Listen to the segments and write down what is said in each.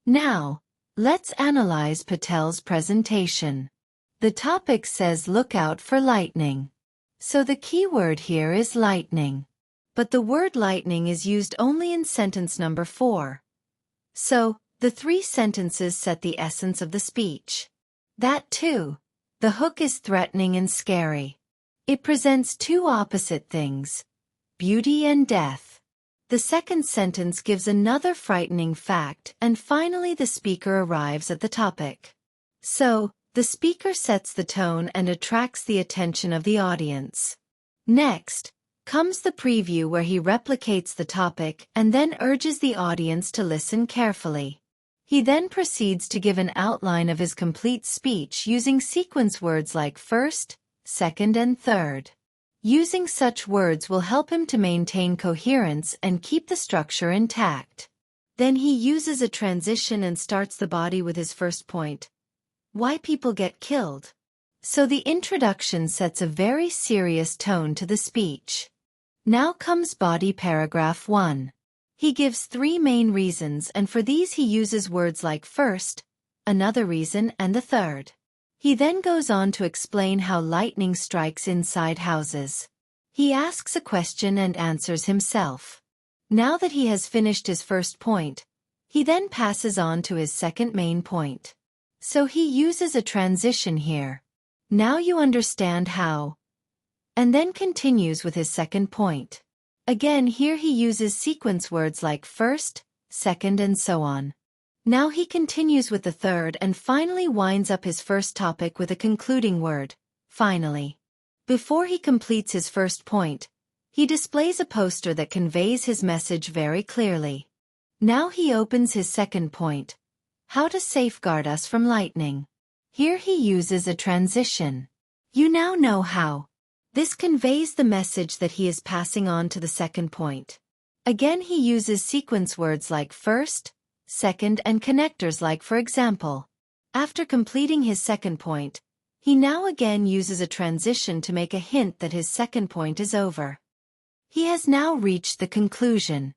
Now, let's analyze Patel's presentation. The topic says look out for lightning. So the key word here is lightning. But the word lightning is used only in sentence number 4. So, the 3 sentences set the essence of the speech. That too. The hook is threatening and scary. It presents 2 opposite things, beauty and death. The second sentence gives another frightening fact, and finally the speaker arrives at the topic. So, the speaker sets the tone and attracts the attention of the audience. Next comes the preview where he replicates the topic and then urges the audience to listen carefully. He then proceeds to give an outline of his complete speech using sequence words like first, second, and third. Using such words will help him to maintain coherence and keep the structure intact. Then he uses a transition and starts the body with his first point. Why people get killed. So the introduction sets a very serious tone to the speech. Now comes body paragraph 1. He gives 3 main reasons, and for these he uses words like first, another reason, and the third. He then goes on to explain how lightning strikes inside houses. He asks a question and answers himself. Now that he has finished his first point, he then passes on to his second main point. So he uses a transition here. Now you understand how. And then continues with his second point. Again here he uses sequence words like first, second, and so on. Now he continues with the third and finally winds up his first topic with a concluding word, finally. Before he completes his first point, he displays a poster that conveys his message very clearly. Now he opens his second point, how to safeguard us from lightning. Here he uses a transition. You now know how. This conveys the message that he is passing on to the second point. Again he uses sequence words like first, second, and connectors like for example. After completing his second point, he now again uses a transition to make a hint that his second point is over. He has now reached the conclusion.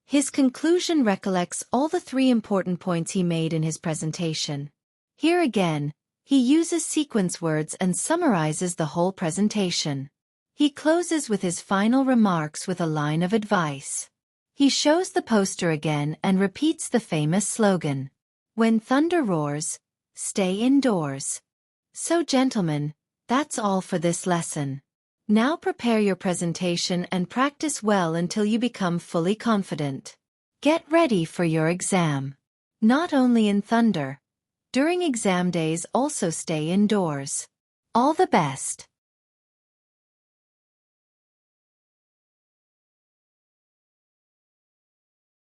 His conclusion recollects all the 3 important points he made in his presentation. Here again, he uses sequence words and summarizes the whole presentation. He closes with his final remarks with a line of advice. He shows the poster again and repeats the famous slogan, "When thunder roars, stay indoors." So gentlemen, that's all for this lesson. Now prepare your presentation and practice well until you become fully confident. Get ready for your exam. Not only in thunder. During exam days also stay indoors. All the best.